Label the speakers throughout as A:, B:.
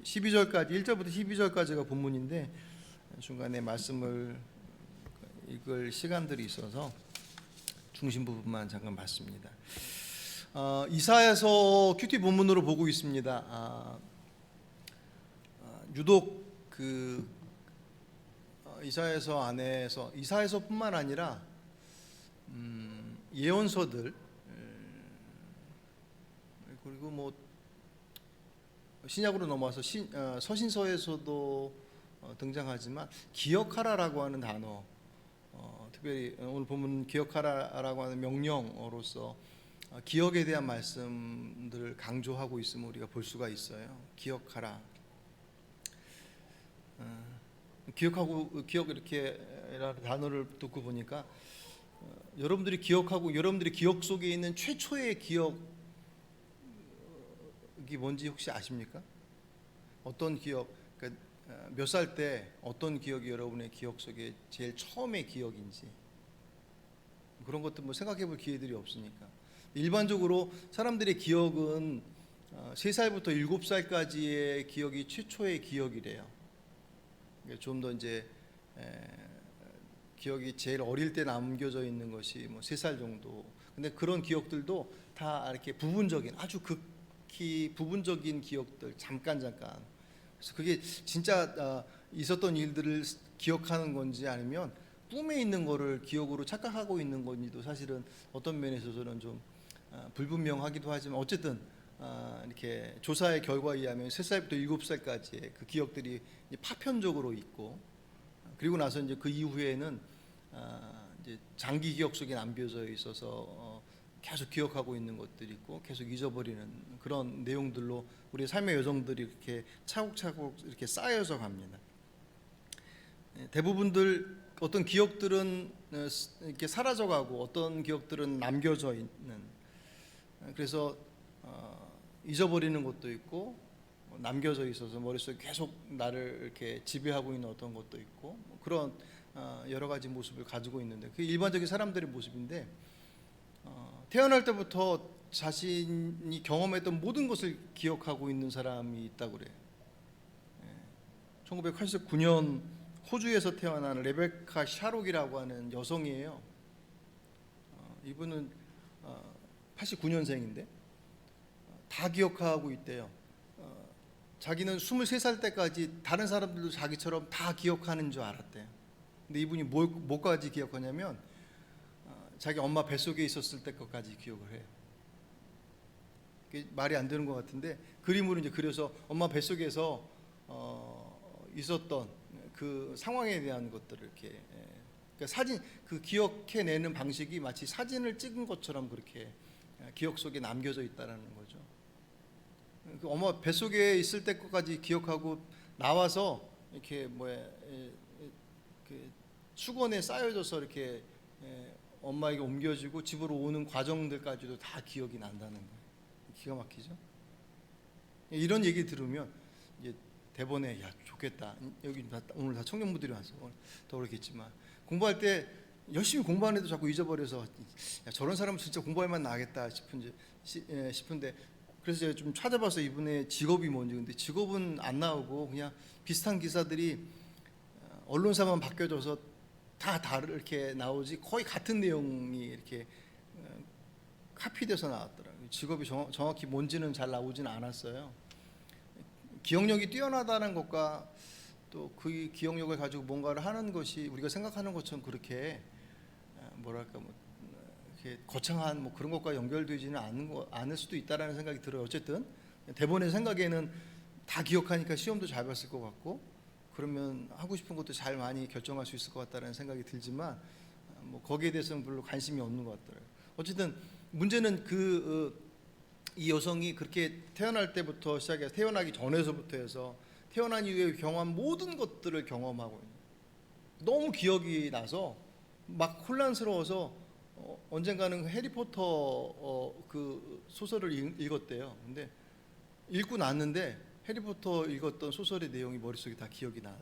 A: 12절까지 1절부터 12절까지가 본문인데 중간에 말씀을 읽을 시간들이 있어서 중심 부분만 잠깐 봤습니다. 이사야서 큐티 본문으로 보고 있습니다. 유독 그 이사야서 안에서 이사야서뿐만 아니라 예언서들 그리고 뭐 신약으로 넘어와서 서신서에서도 등장하지만 기억하라라고 하는 단어, 특별히 오늘 보면 기억하라라고 하는 명령어로서 기억에 대한 말씀들을 강조하고 있음을 우리가 볼 수가 있어요. 기억하라. 기억 이렇게 단어를 듣고 보니까 여러분들이 기억하고 여러분들의 기억 속에 있는 최초의 기억이 뭔지 혹시 아십니까? 어떤 기억, 그러니까 몇 살 때 어떤 기억이 여러분의 기억 속에 제일 처음의 기억인지 그런 것도 뭐 생각해 볼 기회들이 없으니까 일반적으로 사람들의 기억은 3살부터 7살까지의 기억이 최초의 기억이래요. 좀 더 이제 기억이 제일 어릴 때 남겨져 있는 것이 뭐 3살 정도. 근데 그런 기억들도 다 이렇게 부분적인 아주 극히 부분적인 기억들 잠깐. 그래서 그게 진짜 있었던 일들을 기억하는 건지 아니면 꿈에 있는 거를 기억으로 착각하고 있는 건지도 사실은 어떤 면에서 저는 좀 불분명하기도 하지만 어쨌든 이렇게 조사의 결과에 의하면 3살부터 7살까지의 그 기억들이 파편적으로 있고 그리고 나서 이제 그 이후에는 이제 장기 기억 속에 남겨져 있어서 계속 기억하고 있는 것들이 있고 계속 잊어버리는 그런 내용들로 우리 삶의 여정들이 이렇게 차곡차곡 이렇게 쌓여서 갑니다. 대부분들 어떤 기억들은 이렇게 사라져가고 어떤 기억들은 남겨져 있는 그래서 잊어버리는 것도 있고 남겨져 있어서 머릿속에 계속 나를 이렇게 지배하고 있는 어떤 것도 있고 그런 여러 가지 모습을 가지고 있는데 그게 일반적인 사람들의 모습인데 태어날 때부터 자신이 경험했던 모든 것을 기억하고 있는 사람이 있다고 그래요. 1989년 호주에서 태어난 레베카 샤록이라고 하는 여성이에요. 이분은 89년생인데 다 기억하고 있대요. 자기는 23살 때까지 다른 사람들도 자기처럼 다 기억하는 줄 알았대요. 근데 이분이 뭐까지 기억하냐면 자기 엄마 뱃속에 있었을 때 것까지 기억을 해요. 말이 안 되는 것 같은데 그림으로 이제 그려서 엄마 뱃속에서 있었던 그 상황에 대한 것들을 이렇게 그러니까 사진 그 기억해내는 방식이 마치 사진을 찍은 것처럼 그렇게 기억 속에 남겨져 있다라는 거죠. 그 엄마 뱃속에 있을 때 것까지 기억하고 나와서 이렇게 그 수건에 쌓여져서 이렇게 엄마에게 옮겨지고 집으로 오는 과정들까지도 다 기억이 난다는 거예요. 기가 막히죠. 이런 얘기 들으면 이제 대본에 야 좋겠다. 여기 오늘 다 청년부들이 와서 더 그렇겠지만 공부할 때 열심히 공부하는데도 자꾸 잊어버려서 야, 저런 사람은 진짜 공부할만 나겠다 싶은데 그래서 제가 좀 찾아봐서 이분의 직업이 뭔지 근데 직업은 안 나오고 그냥 비슷한 기사들이 언론사만 바뀌어져서 다 이렇게 나오지 거의 같은 내용이 이렇게 카피돼서 나왔더라고요. 직업이 정확히 뭔지는 잘 나오지는 않았어요. 기억력이 뛰어나다는 것과 또 그 기억력을 가지고 뭔가를 하는 것이 우리가 생각하는 것처럼 그렇게 뭐랄까 이렇게 거창한 뭐 그런 것과 연결되지는 않을 수도 있다라는 생각이 들어요. 어쨌든 대본의 생각에는 다 기억하니까 시험도 잘 봤을 것 같고 그러면 하고 싶은 것도 잘 많이 결정할 수 있을 것 같다는 생각이 들지만 뭐 거기에 대해서는 별로 관심이 없는 것 같더라고요. 어쨌든 문제는 이 여성이 그렇게 태어날 때부터 시작해서 태어나기 전에서부터 해서 태어난 이후에 경험한 모든 것들을 경험하고 있는 너무 기억이 나서 막 혼란스러워서 언젠가는 해리포터 그 소설을 읽었대요. 근데 읽고 났는데 해리포터 읽었던 소설의 내용이 머릿속에 다 기억이 나.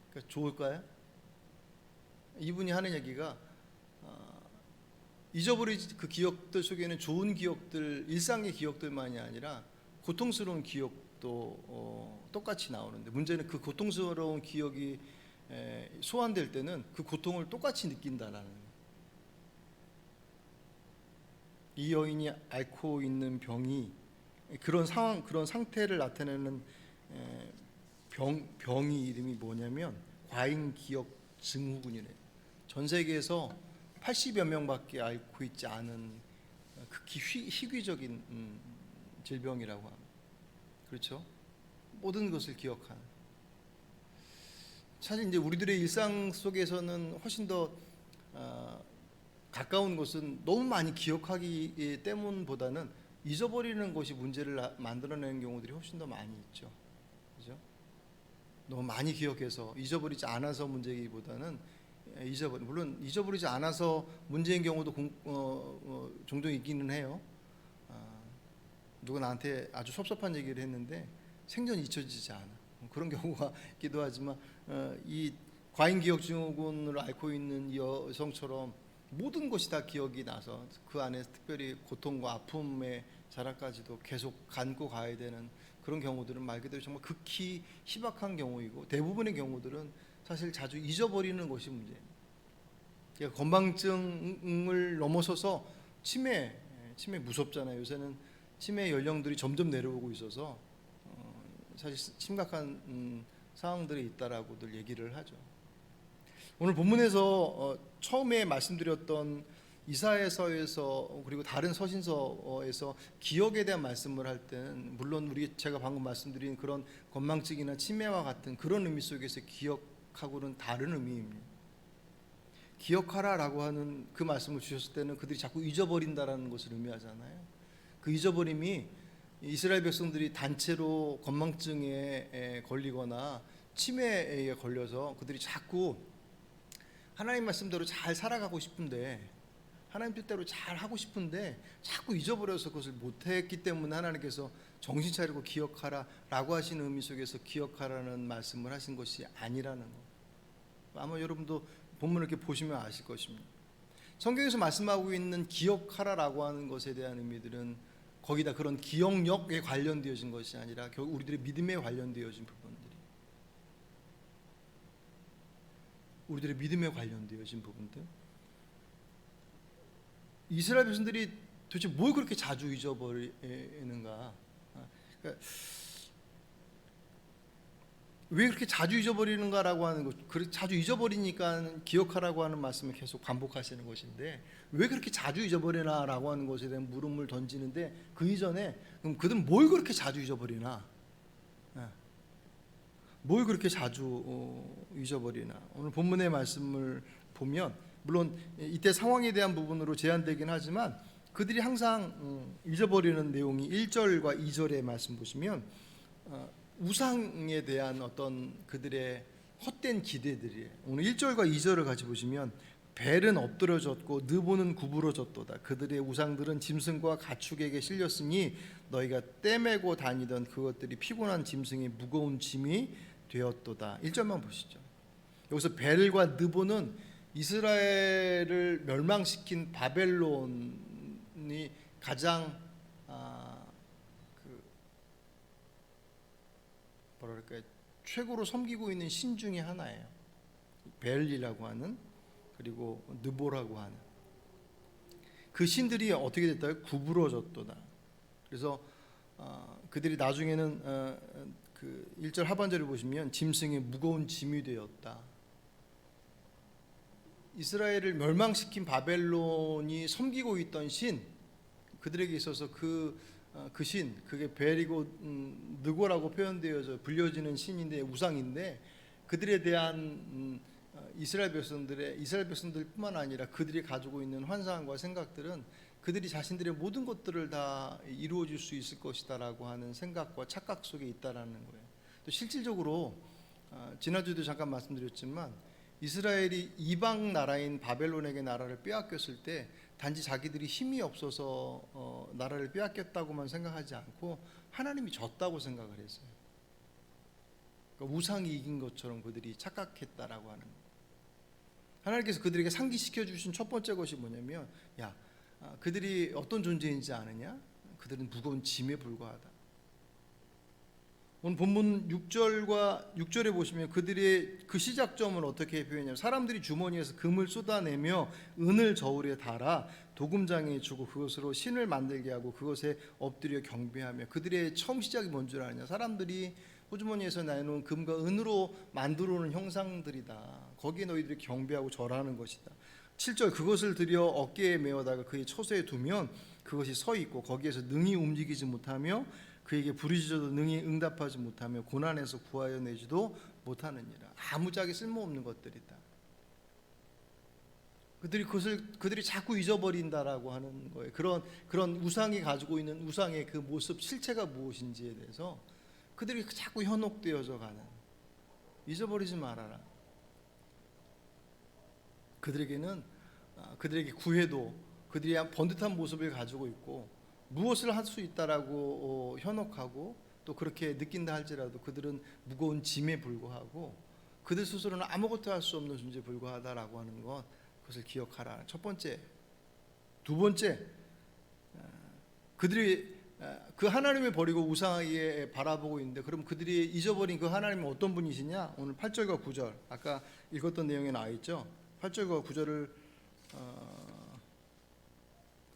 A: 그러니까 좋을까요? 이분이 하는 얘기가 잊어버린 그 기억들 속에는 좋은 기억들, 일상의 기억들만이 아니라 고통스러운 기억도 똑같이 나오는데, 문제는 그 고통스러운 기억이 소환될 때는 그 고통을 똑같이 느낀다라는 거예요. 이 여인이 앓고 있는 병이 그런 상황, 그런 상태를 나타내는 병이 이름이 뭐냐면 과잉 기억 증후군이래요. 전 세계에서 80여 명밖에 앓고 있지 않은 극히 희귀적인 질병이라고 합니다. 그렇죠? 모든 것을 기억하는. 사실 이제 우리들의 일상 속에서는 훨씬 더 가까운 것은 너무 많이 기억하기 때문보다는 잊어버리는 것이 문제를 만들어내는 경우들이 훨씬 더 많이 있죠. 그죠? 너무 많이 기억해서 잊어버리지 않아서 문제이기보다는 물론 잊어버리지 않아서 문제인 경우도 종종 있기는 해요. 누가 나한테 아주 섭섭한 얘기를 했는데 생전 잊혀지지 않아. 그런 경우가 있기도 하지만 이 과잉 기억 증후군을 앓고 있는 이 여성처럼 모든 것이 다 기억이 나서 그 안에 특별히 고통과 아픔의 자락까지도 계속 안고 가야 되는 그런 경우들은 말 그대로 정말 극히 희박한 경우이고, 대부분의 경우들은 사실 자주 잊어버리는 것이 문제입니다. 그러니까 건망증을 넘어서서 치매 무섭잖아요. 요새는 치매 연령들이 점점 내려오고 있어서 사실 심각한 상황들이 있다라고들 얘기를 하죠. 오늘 본문에서 처음에 말씀드렸던 이사야서에서 그리고 다른 서신서에서 기억에 대한 말씀을 할 때는 물론 제가 방금 말씀드린 그런 건망증이나 치매와 같은 그런 의미 속에서 기억하고는 다른 의미입니다. 기억하라라고 하는 그 말씀을 주셨을 때는 그들이 자꾸 잊어버린다라는 것을 의미하잖아요. 그 잊어버림이 이스라엘 백성들이 단체로 건망증에 걸리거나 치매에 걸려서 그들이 자꾸 하나님 말씀대로 잘 살아가고 싶은데, 하나님 뜻대로 잘 하고 싶은데 자꾸 잊어버려서 그것을 못했기 때문에 하나님께서 정신 차리고 기억하라라고 하시는 의미 속에서 기억하라는 말씀을 하신 것이 아니라는 거. 아마 여러분도 본문을 이렇게 보시면 아실 것입니다. 성경에서 말씀하고 있는 기억하라라고 하는 것에 대한 의미들은 거기다 그런 기억력에 관련되어진 것이 아니라 결국 우리들의 믿음에 관련되어진 부분들, 이스라엘 백성들이 도대체 뭘 그렇게 자주 잊어버리는가? 그러니까 왜 그렇게 자주 잊어버리는가라고 하는 것, 자주 잊어버리니까 기억하라고 하는 말씀을 계속 반복하시는 것인데, 왜 그렇게 자주 잊어버리나라고 하는 것에 대한 물음을 던지는데, 그 이전에 그럼 그들은 뭘 그렇게 자주 잊어버리나? 뭘 그렇게 자주 잊어버리나? 오늘 본문의 말씀을 보면 물론 이때 상황에 대한 부분으로 제한되긴 하지만 그들이 항상 잊어버리는 내용이 1절과 2절의 말씀 보시면 우상에 대한 어떤 그들의 헛된 기대들이에요. 오늘 1절과 2절을 같이 보시면 벨은 엎드러졌고 느보는 구부러졌도다. 그들의 우상들은 짐승과 가축에게 실렸으니 너희가 떼매고 다니던 그것들이 피곤한 짐승의 무거운 짐이 되었도다. 1절만 보시죠. 여기서 벨과 느보는 이스라엘을 멸망시킨 바벨론이 가장 최고로 섬기고 있는 신 중에 하나예요. 벨이라고 하는, 그리고 느보라고 하는 그 신들이 어떻게 됐다고요? 구부러졌도다. 그래서 그들이 나중에는 그 1절 하반절을 보시면 짐승의 무거운 짐이 되었다. 이스라엘을 멸망시킨 바벨론이 섬기고 있던 신, 그들에게 있어서 그 신, 그게 벨이고 느고라고 표현되어서 불려지는 신인데, 우상인데, 그들에 대한 이스라엘 백성들뿐만 아니라 그들이 가지고 있는 환상과 생각들은 그들이 자신들의 모든 것들을 다 이루어질 수 있을 것이다라고 하는 생각과 착각 속에 있다라는 거예요. 또 실질적으로 지난주에도 잠깐 말씀드렸지만 이스라엘이 이방 나라인 바벨론에게 나라를 빼앗겼을 때 단지 자기들이 힘이 없어서 나라를 빼앗겼다고만 생각하지 않고 하나님이 졌다고 생각을 했어요. 그러니까 우상이 이긴 것처럼 그들이 착각했다라고 하는 거예요. 하나님께서 그들에게 상기시켜 주신 첫 번째 것이 뭐냐면, 그들이 어떤 존재인지 아느냐? 그들은 무거운 짐에 불과하다. 오늘 본문 6절에 보시면 그들의 그 시작점을 어떻게 표현하냐면 사람들이 주머니에서 금을 쏟아내며 은을 저울에 달아 도금장에 주고 그것으로 신을 만들게 하고 그것에 엎드려 경배하며 그들의 처음 시작이 뭔 줄 아느냐 사람들이 호주머니에서 내놓은 금과 은으로 만들어 놓은 형상들이다. 거기에 너희들이 경배하고 절하는 것이다. 7절 그것을 들여 어깨에 메어다가 그의 처소에 두면 그것이 서 있고 거기에서 능히 움직이지 못하며 그에게 부르짖어도 능히 응답하지 못하며 고난에서 구하여 내지도 못하느니라. 아무짝에 쓸모없는 것들이다. 그들이 자꾸 잊어버린다라고 하는 거예요. 그런 우상이 가지고 있는 우상의 그 모습 실체가 무엇인지에 대해서 그들이 자꾸 현혹되어져 가는. 잊어버리지 말아라. 그들에게 구해도 그들이 번듯한 모습을 가지고 있고 무엇을 할 수 있다라고 현혹하고 또 그렇게 느낀다 할지라도 그들은 무거운 짐에 불과하고 그들 스스로는 아무것도 할 수 없는 존재에 불과하다라고 하는 것 그것을 기억하라. 첫 번째. 두 번째, 그들이 그 하나님을 버리고 우상에게 바라보고 있는데 그럼 그들이 잊어버린 그 하나님은 어떤 분이시냐? 오늘 8절과 9절 아까 읽었던 내용에 나와 있죠. 8절과 9절을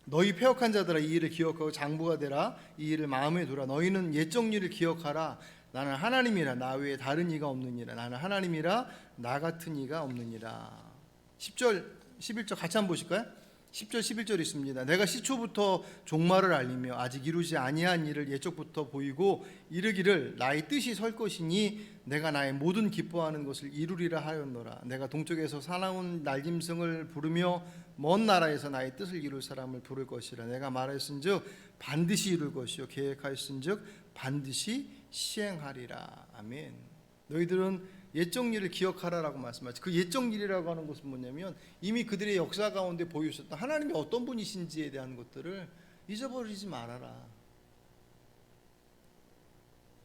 A: 너희 패역한 자들아 이 일을 기억하고 장부가 되라 이 일을 마음에 두라 너희는 옛적 일을 기억하라 나는 하나님이라 나 외에 다른 이가 없느니라 나는 하나님이라 나 같은 이가 없느니라. 10절 11절 같이 한번 보실까요? 10절 11절 있습니다. 내가 시초부터 종말을 알리며 아직 이루지 아니한 일을 옛적부터 보이고 이르기를 나의 뜻이 설 것이니 내가 나의 모든 기뻐하는 것을 이루리라 하였노라. 내가 동쪽에서 사나운 날짐승을 부르며 먼 나라에서 나의 뜻을 이룰 사람을 부를 것이라. 내가 말했은즉 반드시 이룰 것이요 계획하였은즉 반드시 시행하리라. 아멘. 너희들은 옛적 일을 기억하라라고 말씀하죠. 그 옛적 일이라고 하는 것은 뭐냐면 이미 그들의 역사 가운데 보여주셨던 하나님이 어떤 분이신지에 대한 것들을 잊어버리지 말아라.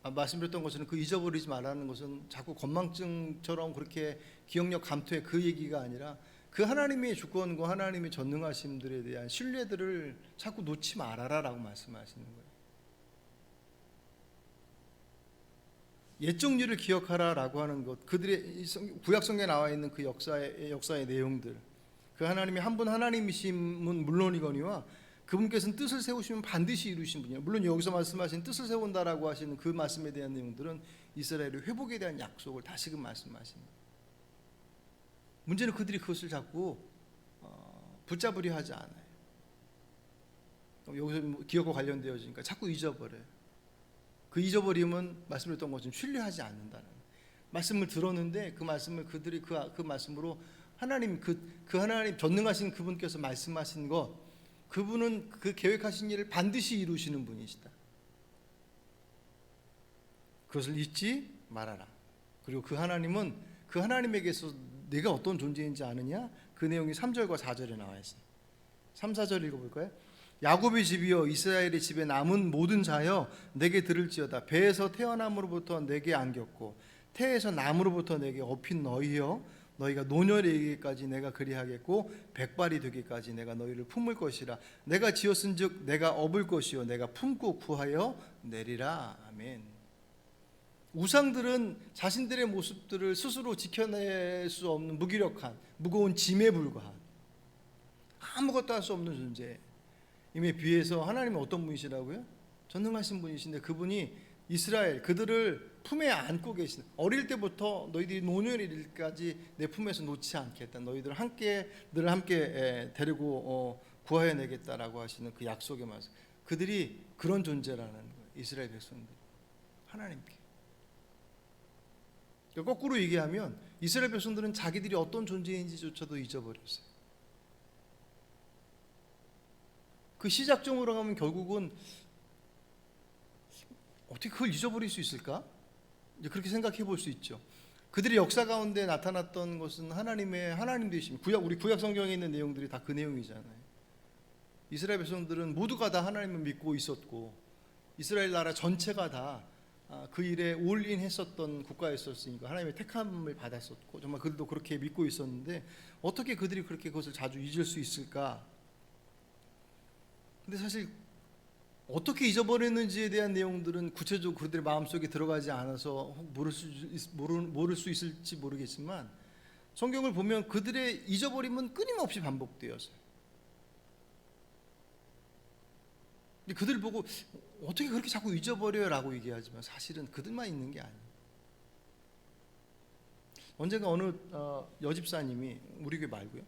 A: 말씀드렸던 것은 그 잊어버리지 말라는 것은 자꾸 건망증처럼 그렇게 기억력 감퇴 그 얘기가 아니라 그 하나님의 주권과 하나님의 전능하심들에 대한 신뢰들을 자꾸 놓지 말아라라고 말씀하시는 거예요. 옛적 일을 기억하라라고 하는 것, 그들의 구약 성경에 나와 있는 그 역사의 내용들, 그 하나님이 한 분 하나님이심은 물론이거니와 그분께서는 뜻을 세우시면 반드시 이루신 분이에요. 물론 여기서 말씀하신 뜻을 세운다라고 하시는 그 말씀에 대한 내용들은 이스라엘의 회복에 대한 약속을 다시금 말씀하십니다. 문제는 그들이 그것을 자꾸 붙잡으려 하지 않아요. 여기서 기억과 관련되어지니까 자꾸 잊어버려요. 그 잊어버림은 말씀드렸던 것처럼 신뢰하지 않는다는 말씀을 들었는데 그 말씀을 그들이 그 말씀으로 하나님 그 하나님 전능하신 그분께서 말씀하신 것 그분은 그 계획하신 일을 반드시 이루시는 분이시다. 그것을 잊지 말아라. 그리고 그 하나님은 그 하나님에게서 내가 어떤 존재인지 아느냐? 그 내용이 3절과 4절에 나와 있어요. 3, 4절 읽어볼까요? 야곱의 집이여 이스라엘의 집에 남은 모든 자여 내게 들을지어다. 배에서 태어남으로부터 내게 안겼고 태에서 남으로부터 내게 업힌 너희여 너희가 노년에 이르기까지 내가 그리하겠고 백발이 되기까지 내가 너희를 품을 것이라. 내가 지었은즉 내가 업을 것이요 내가 품고 구하여 내리라. 아멘. 우상들은 자신들의 모습들을 스스로 지켜낼 수 없는 무기력한 무거운 짐에 불과한 아무것도 할 수 없는 존재. 이미 비해서 하나님은 어떤 분이시라고요? 전능하신 분이신데 그분이 이스라엘 그들을 품에 안고 계신 어릴 때부터 너희들이 노년에 이르기까지 내 품에서 놓지 않겠다. 너희들을 함께 데리고 구하여 내겠다라고 하시는 그 약속의 말씀. 그들이 그런 존재라는 거예요. 이스라엘 백성들 하나님께. 거꾸로 얘기하면 이스라엘 백성들은 자기들이 어떤 존재인지조차도 잊어버렸어요. 그 시작점으로 가면 결국은 어떻게 그걸 잊어버릴 수 있을까? 이제 그렇게 생각해 볼 수 있죠. 그들의 역사 가운데 나타났던 것은 하나님 되심. 우리 구약 성경에 있는 내용들이 다 그 내용이잖아요. 이스라엘 백성들은 모두가 다 하나님을 믿고 있었고 이스라엘 나라 전체가 다 그 일에 올인했었던 국가였었으니까 하나님의 택함을 받았었고 정말 그들도 그렇게 믿고 있었는데 어떻게 그들이 그렇게 그것을 자주 잊을 수 있을까? 근데 사실 어떻게 잊어버렸는지에 대한 내용들은 구체적으로 그들의 마음속에 들어가지 않아서 모를 수 있을지 모르겠지만, 성경을 보면 그들의 잊어버림은 끊임없이 반복되었어요. 근데 그들 보고 어떻게 그렇게 자꾸 잊어버려요 라고 얘기하지만, 사실은 그들만 있는 게 아니에요. 언젠가 어느 여집사님이, 우리 교회 말고요,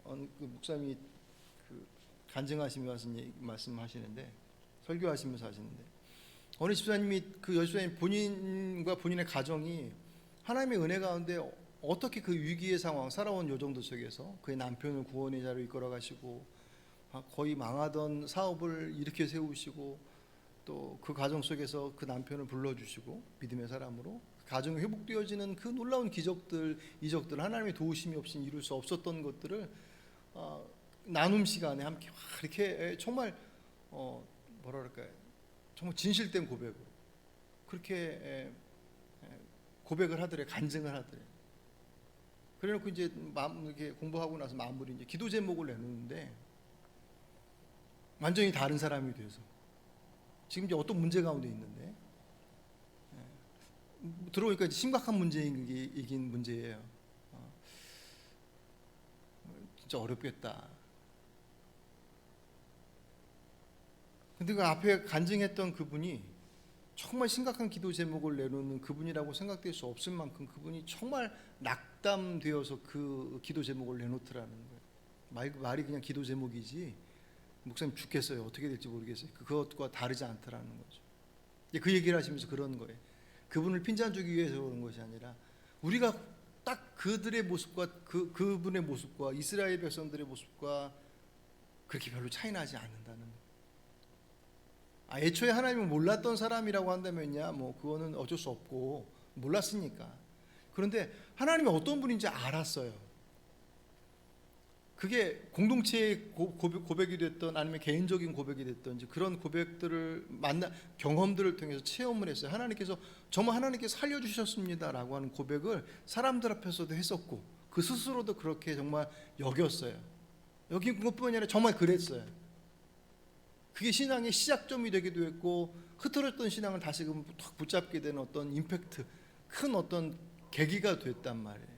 A: 어느 그 목사님이 그 간증하시면서 말씀하시는데, 설교하시면서 하시는데, 어느 집사님이, 그 여집사님 본인과 본인의 가정이 하나님의 은혜 가운데 어떻게 그 위기의 상황, 살아온 요정도 속에서 그의 남편을 구원의 자로 이끌어 가시고, 거의 망하던 사업을 일으켜 세우시고, 또 그 가정 속에서 그 남편을 불러주시고 믿음의 사람으로 가정이 회복되어지는 그 놀라운 기적들, 이적들, 하나님의 도우심이 없이는 이룰 수 없었던 것들을 나눔 시간에 함께 이렇게 정말 뭐랄까요, 정말 진실된 고백으로 그렇게 고백을 하더래, 간증을 하더래. 그래놓고 이제 이렇게 공부하고 나서 마무리 이제 기도 제목을 내놓는데, 완전히 다른 사람이 돼서 지금 이제 어떤 문제 가운데 있는데, 들어오니까 심각한 문제이긴 문제예요. 진짜 어렵겠다. 근데 그 앞에 간증했던 그분이 정말 심각한 기도 제목을 내놓는 그분이라고 생각될 수 없을 만큼 그분이 정말 낙담되어서 그 기도 제목을 내놓더라는 거예요. 말이 그냥 기도 제목이지, 목사님 죽겠어요, 어떻게 될지 모르겠어요, 그것과 다르지 않더라는 거죠. 그 얘기를 하시면서 그런 거예요. 그분을 핀잔 주기 위해서 그런 것이 아니라, 우리가 딱 그들의 모습과 그분의 모습과 이스라엘 백성들의 모습과 그렇게 별로 차이 나지 않는다는 거예요. 애초에 하나님을 몰랐던 사람이라고 한다면야 뭐 그거는 어쩔 수 없고, 몰랐으니까. 그런데 하나님이 어떤 분인지 알았어요. 그게 공동체의 고백이 됐던, 아니면 개인적인 고백이 됐던지, 그런 고백들을 경험들을 통해서 체험을 했어요. 하나님께서 정말 하나님께서 살려주셨습니다라고 하는 고백을 사람들 앞에서도 했었고, 그 스스로도 그렇게 정말 여겼어요. 여긴 것뿐이 아니라 정말 그랬어요. 그게 신앙의 시작점이 되기도 했고, 흐트러졌던 신앙을 다시금 탁 붙잡게 되는 어떤 임팩트, 큰 어떤 계기가 됐단 말이에요.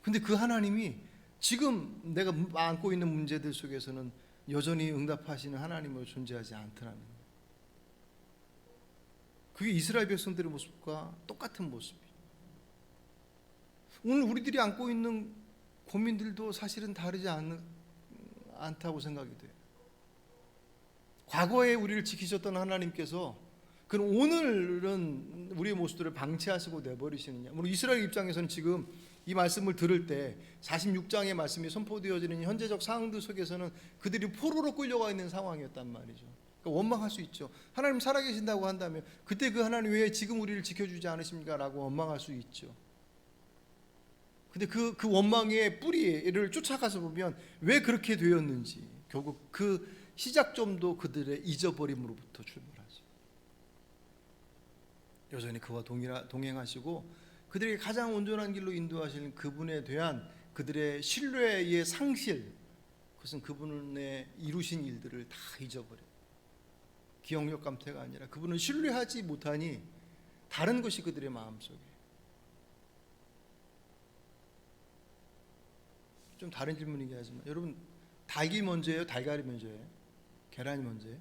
A: 근데 그 하나님이 지금 내가 안고 있는 문제들 속에서는 여전히 응답하시는 하나님으로 존재하지 않더라는 거예요. 그게 이스라엘 백성들의 모습과 똑같은 모습이에요. 오늘 우리들이 안고 있는 고민들도 사실은 다르지 않다고 생각이 돼요. 과거에 우리를 지키셨던 하나님께서 그럼 오늘은 우리의 모습들을 방치하시고 내버리시느냐? 물론 이스라엘 입장에서는 지금 이 말씀을 들을 때 46장의 말씀이 선포되어지는 현재적 상황들 속에서는 그들이 포로로 끌려가 있는 상황이었단 말이죠. 그러니까 원망할 수 있죠. 하나님 살아계신다고 한다면 그때 그 하나님 왜 지금 우리를 지켜주지 않으십니까? 라고 원망할 수 있죠. 근데 그 원망의 뿌리를 쫓아가서 보면 왜 그렇게 되었는지, 결국 그 시작점도 그들의 잊어버림으로부터 출발하죠. 여전히 그와 동행하시고 그들에게 가장 온전한 길로 인도하시는 그분에 대한 그들의 신뢰의 상실, 그것은 그분의 이루신 일들을 다 잊어버려요. 기억력 감퇴가 아니라 그분을 신뢰하지 못하니 다른 것이 그들의 마음속에. 좀 다른 질문이긴 하지만, 여러분, 닭이 먼저예요, 달걀이 먼저예요, 계란이 먼저예요?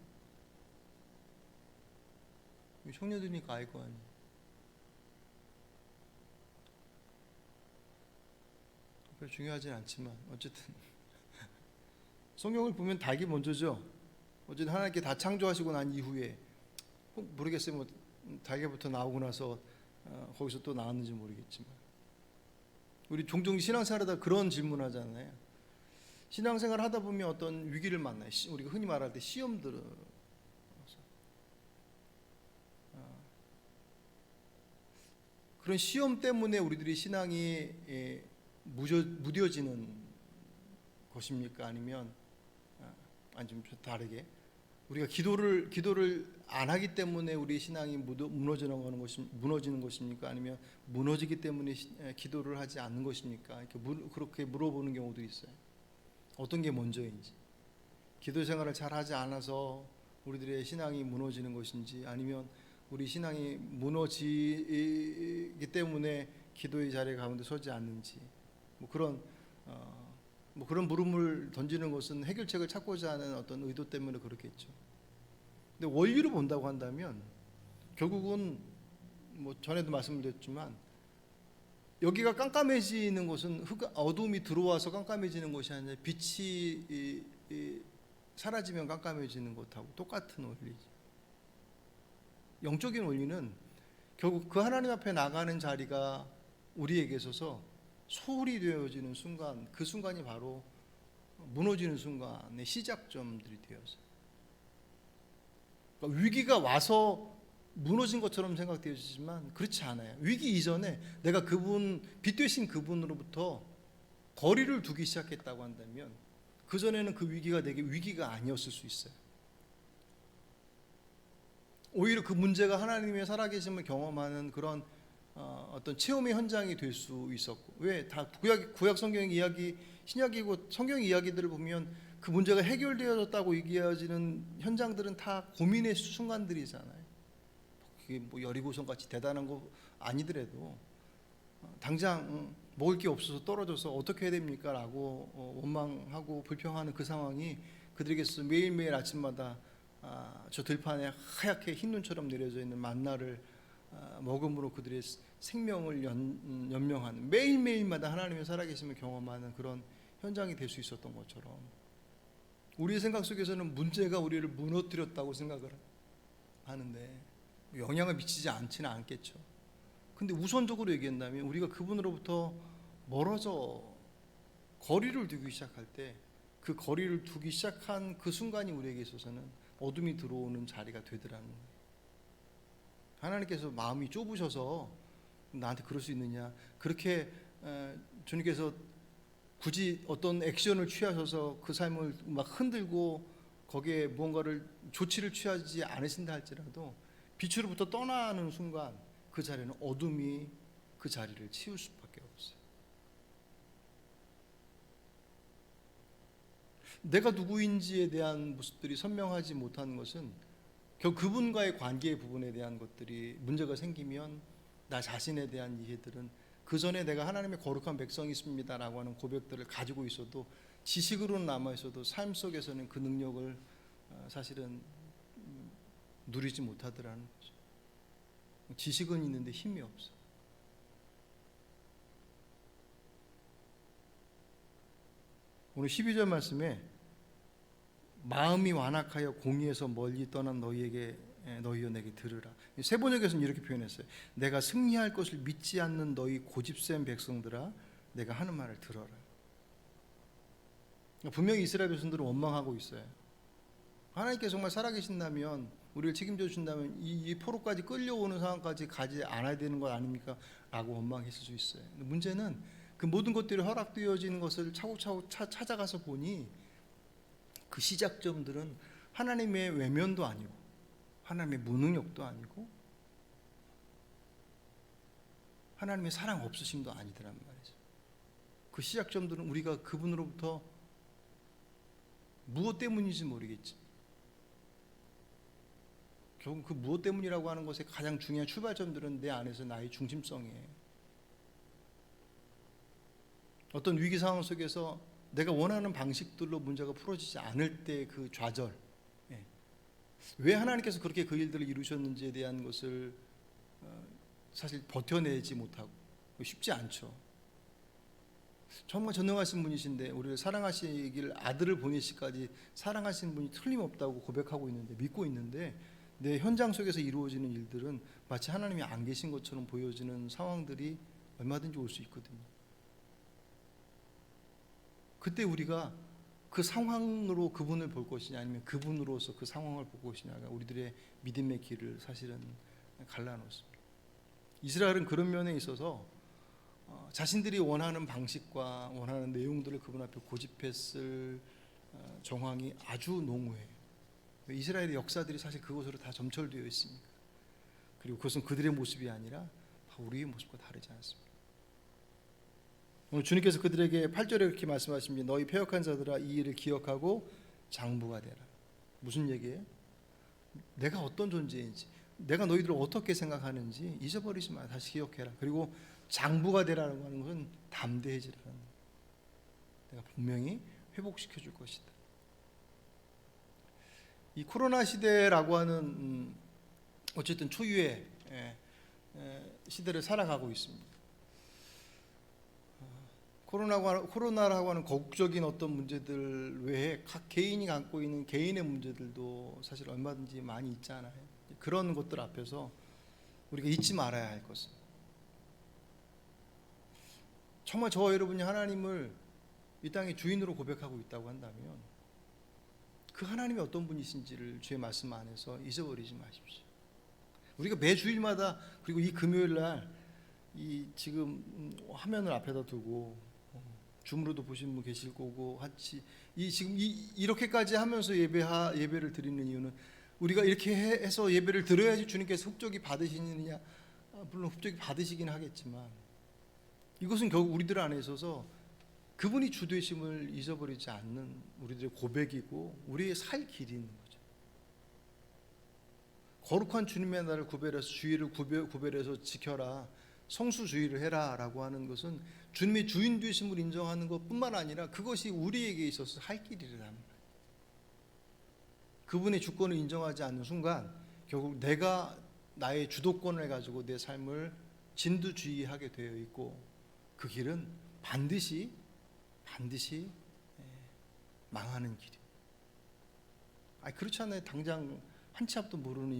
A: 청년들이니까 알 거 아니에요. 별로 중요하진 않지만 어쨌든 성경을 보면 닭이 먼저죠. 어쨌든 하나님께 다 창조하시고 난 이후에, 모르겠어요, 뭐 닭에부터 나오고 나서 거기서 또 나왔는지 모르겠지만, 우리 종종 신앙생활하다 그런 질문하잖아요. 신앙생활 하다 보면 어떤 위기를 만나요. 우리가 흔히 말할 때 시험들을, 그런 시험 때문에 우리들이 신앙이 무뎌지는 것입니까? 아니면 좀 다르게 우리가 기도를 안 하기 때문에 우리 신앙이 무너지는 것입니까? 아니면 무너지기 때문에 기도를 하지 않는 것입니까? 그렇게 물어보는 경우도 있어요. 어떤 게 먼저인지. 기도 생활을 잘 하지 않아서 우리들의 신앙이 무너지는 것인지, 아니면 우리 신앙이 무너지기 때문에 기도의 자리 가운데 서지 않는지, 그런 그런 물음을 던지는 것은 해결책을 찾고자 하는 어떤 의도 때문에 그렇겠죠. 근데 원리로 본다고 한다면 결국은 전에도 말씀드렸지만, 여기가 깜깜해지는 것은 어둠이 들어와서 깜깜해지는 것이 아니라 빛이 사라지면 깜깜해지는 것하고 똑같은 원리죠. 영적인 원리는 결국 그 하나님 앞에 나가는 자리가 우리에게 있어서 소홀히 되어지는 순간, 그 순간이 바로 무너지는 순간의 시작점들이 되어서, 그러니까 위기가 와서 무너진 것처럼 생각되어지지만 그렇지 않아요. 위기 이전에 내가 빛 되신 그분으로부터 거리를 두기 시작했다고 한다면, 그 전에는 그 위기가 내게 위기가 아니었을 수 있어요. 오히려 그 문제가 하나님의 살아계심을 경험하는 그런 어떤 체험의 현장이 될 수 있었고, 왜 다 구약 성경 이야기, 신약이고 성경 이야기들을 보면 그 문제가 해결되어졌다고 얘기해지는 현장들은 다 고민의 순간들이잖아요. 그게 여리고성 같이 대단한 거 아니더라도 당장 먹을 게 없어서 떨어져서 어떻게 해야 됩니까? 라고 원망하고 불평하는 그 상황이 그들에게서 매일매일 아침마다 저 들판에 하얗게 흰 눈처럼 내려져 있는 만나를 먹음으로 그들의 생명을 연명하는, 매일매일마다 하나님의 살아계심을 경험하는 그런 현장이 될 수 있었던 것처럼, 우리의 생각 속에서는 문제가 우리를 무너뜨렸다고 생각을 하는데 영향을 미치지 않지는 않겠죠. 근데 우선적으로 얘기한다면 우리가 그분으로부터 멀어져 거리를 두기 시작할 때, 그 거리를 두기 시작한 그 순간이 우리에게 있어서는 어둠이 들어오는 자리가 되더라는 거예요. 하나님께서 마음이 좁으셔서 나한테 그럴 수 있느냐, 그렇게 주님께서 굳이 어떤 액션을 취하셔서 그 삶을 막 흔들고 거기에 무언가를 조치를 취하지 않으신다 할지라도, 빛으로부터 떠나는 순간 그 자리는 어둠이 그 자리를 치울 수밖에 없어요. 내가 누구인지에 대한 모습들이 선명하지 못하는 것은 결국 그분과의 관계의 부분에 대한 것들이 문제가 생기면, 나 자신에 대한 이해들은 그 전에 내가 하나님의 거룩한 백성이 있습니다라고 하는 고백들을 가지고 있어도, 지식으로는 남아 있어도 삶 속에서는 그 능력을 사실은 누리지 못하더라는 거죠. 지식은 있는데 힘이 없어. 오늘 12절 말씀에 마음이 완악하여 공의에서 멀리 떠난 너희여 내게 들으라. 세번역에서는 이렇게 표현했어요. 내가 승리할 것을 믿지 않는 너희 고집센 백성들아, 내가 하는 말을 들어라. 분명히 이스라엘 백성들은 원망하고 있어요. 하나님께서 정말 살아계신다면, 우리를 책임져 주신다면 이 포로까지 끌려오는 상황까지 가지 않아야 되는 것 아닙니까? 라고 원망했을 수 있어요. 근데 문제는 그 모든 것들이 허락되어지는 것을 차곡차곡 찾아가서 보니, 그 시작점들은 하나님의 외면도 아니고 하나님의 무능력도 아니고 하나님의 사랑 없으심도 아니더란 말이죠. 그 시작점들은 우리가 그분으로부터 무엇 때문인지 모르겠지, 결국 그 무엇 때문이라고 하는 것의 가장 중요한 출발점들은 내 안에서 나의 중심성이에요. 어떤 위기 상황 속에서 내가 원하는 방식들로 문제가 풀어지지 않을 때 그 좌절, 왜 하나님께서 그렇게 그 일들을 이루셨는지에 대한 것을 사실 버텨내지 못하고, 쉽지 않죠. 정말 전능하신 분이신데 우리를 사랑하시길, 아들을 보내시기까지 사랑하신 분이 틀림없다고 고백하고 있는데, 믿고 있는데, 내 현장 속에서 이루어지는 일들은 마치 하나님이 안 계신 것처럼 보여지는 상황들이 얼마든지 올 수 있거든요. 그때 우리가 그 상황으로 그분을 볼 것이냐, 아니면 그분으로서 그 상황을 볼 것이냐가 우리들의 믿음의 길을 사실은 갈라놓습니다. 이스라엘은 그런 면에 있어서 자신들이 원하는 방식과 원하는 내용들을 그분 앞에 고집했을 정황이 아주 농후해요. 이스라엘의 역사들이 사실 그것으로 다 점철되어 있습니다. 그리고 그것은 그들의 모습이 아니라 우리의 모습과 다르지 않습니다. 오늘 주님께서 그들에게 8절에 이렇게 말씀하십니다. 너희 패역한 자들아, 이 일을 기억하고 장부가 되라. 무슨 얘기예요? 내가 어떤 존재인지, 내가 너희들을 어떻게 생각하는지 잊어버리지 마. 다시 기억해라. 그리고 장부가 되라는 것은 담대해지라는 거예요. 내가 분명히 회복시켜 줄 것이다. 이 코로나 시대라고 하는 어쨌든 초유의 시대를 살아가고 있습니다. 코로나라고 하는 거국적인 어떤 문제들 외에 각 개인이 갖고 있는 개인의 문제들도 사실 얼마든지 많이 있잖아요. 그런 것들 앞에서 우리가 잊지 말아야 할 것은, 정말 저와 여러분이 하나님을 이 땅의 주인으로 고백하고 있다고 한다면 그 하나님이 어떤 분이신지를 주의 말씀 안에서 잊어버리지 마십시오. 우리가 매 주일마다, 그리고 이 금요일 날 이 지금 화면을 앞에다 두고 줌으로도 보시는 분 계실 거고, 같이 이렇게까지 하면서 예배를 드리는 이유는, 우리가 이렇게 해서 예배를 드려야지 주님께서 흡족히 받으시느냐, 물론 흡족히 받으시긴 하겠지만 이것은 결국 우리들 안에 있어서 그분이 주되심을 잊어버리지 않는 우리들의 고백이고 우리의 살 길이 있는 거죠. 거룩한 주님의 날을 구별해서 주의를 구별해서 지켜라, 성수주의를 해라 라고 하는 것은 주님의 주인 되심을 인정하는 것뿐만 아니라 그것이 우리에게 있어서 할 길이라는 거예요. 그분의 주권을 인정하지 않는 순간 결국 내가 나의 주도권을 가지고 내 삶을 진두지휘하게 되어 있고, 그 길은 반드시 망하는 길이에요. 그렇지 않아요? 당장 한 치 앞도 모르는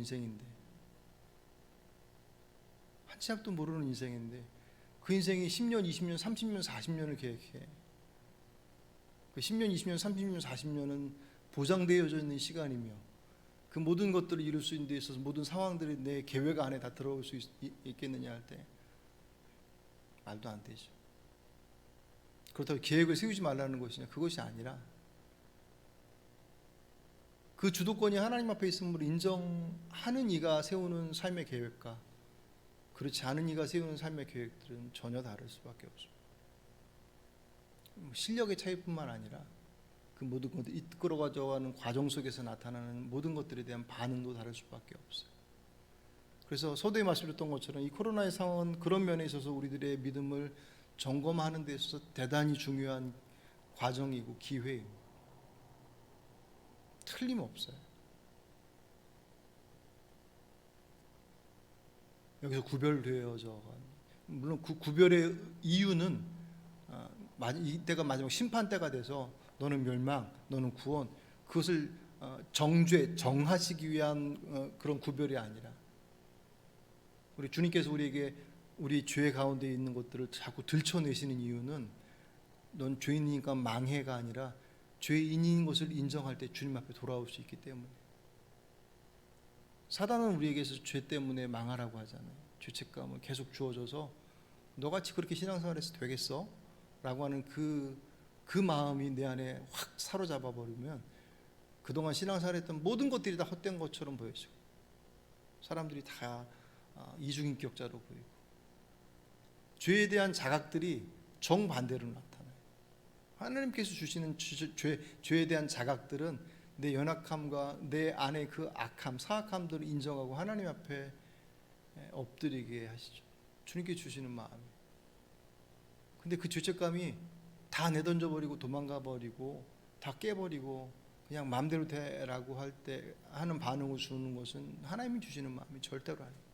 A: 인생인데, 그 인생이 10년, 20년, 30년, 40년을 계획해. 그 10년, 20년, 30년, 40년은 보장되어져 있는 시간이며, 그 모든 것들을 이룰 수 있는 데 있어서 모든 상황들이 내 계획 안에 다 들어올 수 있겠느냐 할 때 말도 안 되죠. 그렇다고 계획을 세우지 말라는 것이냐? 그것이 아니라 그 주도권이 하나님 앞에 있음을 인정하는 이가 세우는 삶의 계획과 그렇지 않은 이가 세우는 삶의 계획들은 전혀 다를 수밖에 없습니다. 실력의 차이뿐만 아니라 그 모든 것들 이끌어 가져가는 과정 속에서 나타나는 모든 것들에 대한 반응도 다를 수밖에 없어요. 그래서 서두에 말씀드렸던 것처럼 이 코로나의 상황은 그런 면에 있어서 우리들의 믿음을 점검하는 데 있어서 대단히 중요한 과정이고 기회입니다. 틀림없어요. 여기서 구별되어져, 물론 그 구별의 이유는 이때가 마지막 심판 때가 돼서 너는 멸망, 너는 구원, 그것을 정하시기 위한 그런 구별이 아니라, 우리 주님께서 우리에게 우리 죄 가운데 있는 것들을 자꾸 들춰내시는 이유는 넌 죄인이니까 망해가 아니라 죄인인 것을 인정할 때 주님 앞에 돌아올 수 있기 때문에. 사단은 우리에게서 죄 때문에 망하라고 하잖아요. 죄책감을 계속 주어져서 너같이 그렇게 신앙생활해서 되겠어? 라고 하는 그 마음이 내 안에 확 사로잡아 버리면 그동안 신앙생활했던 모든 것들이 다 헛된 것처럼 보여지고, 사람들이 다 이중인격자로 보이고, 죄에 대한 자각들이 정반대로 나타나요. 하나님께서 주시는 죄에 대한 자각들은 내 연약함과 내 안에 그 악함, 사악함들을 인정하고 하나님 앞에 엎드리게 하시죠. 주님께 주시는 마음이. 근데 그 죄책감이 다 내던져버리고 도망가버리고 다 깨버리고 그냥 마음대로 되라고 할 때 하는 반응을 주는 것은 하나님이 주시는 마음이 절대로 아니에요.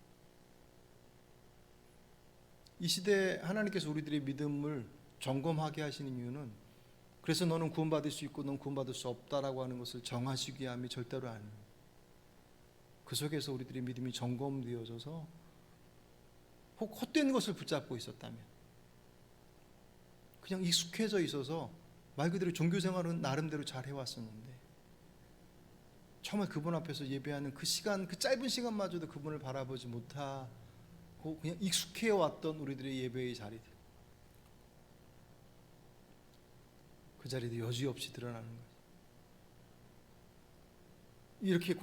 A: 이 시대에 하나님께서 우리들의 믿음을 점검하게 하시는 이유는, 그래서 너는 구원받을 수 있고 너는 구원받을 수 없다라고 하는 것을 정하시기 위함이 절대로 아니에요. 그 속에서 우리들의 믿음이 점검되어져서 혹 헛된 것을 붙잡고 있었다면, 그냥 익숙해져 있어서 말 그대로 종교생활은 나름대로 잘 해왔었는데 정말 그분 앞에서 예배하는 그 시간, 그 짧은 시간마저도 그분을 바라보지 못하고 그냥 익숙해왔던 우리들의 예배의 자리들, 그 자리도 여지없이 드러나는 거예요. 이렇게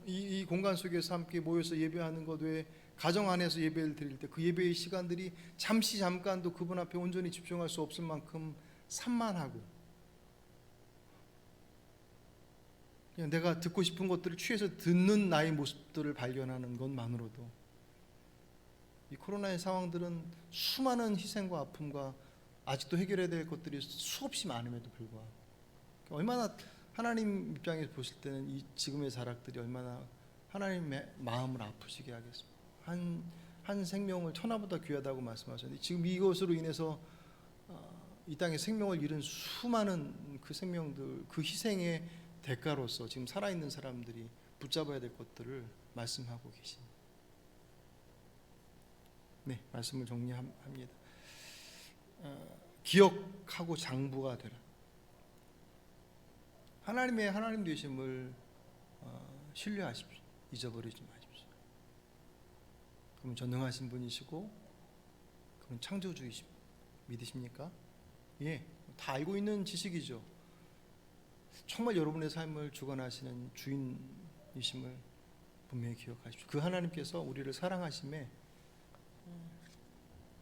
A: 이 공간 속에서 함께 모여서 예배하는 것 외에 가정 안에서 예배를 드릴 때 그 예배의 시간들이 잠깐도 그분 앞에 온전히 집중할 수 없을 만큼 산만하고 그냥 내가 듣고 싶은 것들을 취해서 듣는 나의 모습들을 발견하는 것만으로도 이 코로나의 상황들은 수많은 희생과 아픔과 아직도 해결해야 될 것들이 수없이 많음에도 불구하고 얼마나 하나님 입장에서 보실 때는 이 지금의 자락들이 얼마나 하나님의 마음을 아프시게 하겠습니까? 한 생명을 천하보다 귀하다고 말씀하셨는데 지금 이것으로 인해서 이 땅에 생명을 잃은 수많은 그 생명들, 그 희생의 대가로서 지금 살아있는 사람들이 붙잡아야 될 것들을 말씀하고 계십니다. 네, 말씀을 정리합니다. 기억하고 장부가 되라. 하나님의 하나님 되심을 신뢰하십시오. 잊어버리지 마십시오. 그분 전능하신 분이시고 그분 창조주이십니다. 믿으십니까? 예, 다 알고 있는 지식이죠. 정말 여러분의 삶을 주관하시는 주인이심을 분명히 기억하십시오. 그 하나님께서 우리를 사랑하심에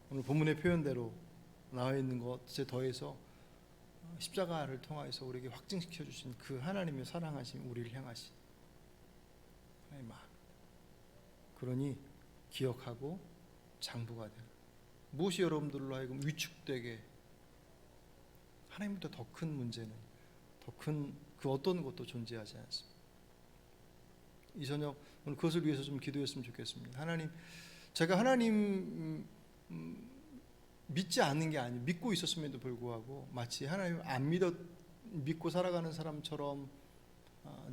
A: 오늘 본문의 표현대로 나와 있는 것에 더해서 십자가를 통하여서 우리에게 확증시켜 주신 그 하나님의 사랑하심, 우리를 향하신 하나님의 마음. 그러니 기억하고 장부가 되라. 무엇이 여러분들로 하여금 위축되게 하나님보다 더 큰 문제는 더 큰 그 어떤 것도 존재하지 않습니다. 이 저녁 오늘 그것을 위해서 좀 기도했으면 좋겠습니다. 하나님, 제가 하나님 믿지 않는 게 아니고 믿고 있었음에도 불구하고 마치 하나님 안 믿고 살아가는 사람처럼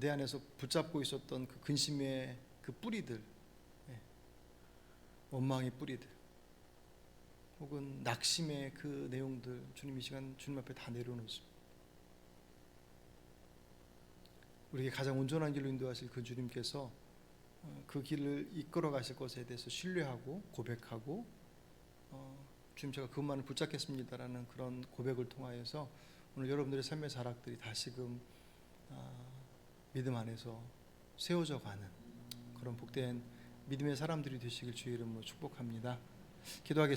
A: 내 안에서 붙잡고 있었던 그 근심의 그 뿌리들, 원망의 뿌리들, 혹은 낙심의 그 내용들 주님 이 시간 주님 앞에 다 내려놓습니다. 우리에게 가장 온전한 길로 인도하실 그 주님께서 그 길을 이끌어 가실 것에 대해서 신뢰하고 고백하고 주님 제가 그것만을 붙잡겠습니다라는 그런 고백을 통하여서 오늘 여러분들의 삶의 자락들이 다시금 믿음 안에서 세워져 가는 그런 복된 믿음의 사람들이 되시길 주의 이름으로 축복합니다. 기도하겠습니다.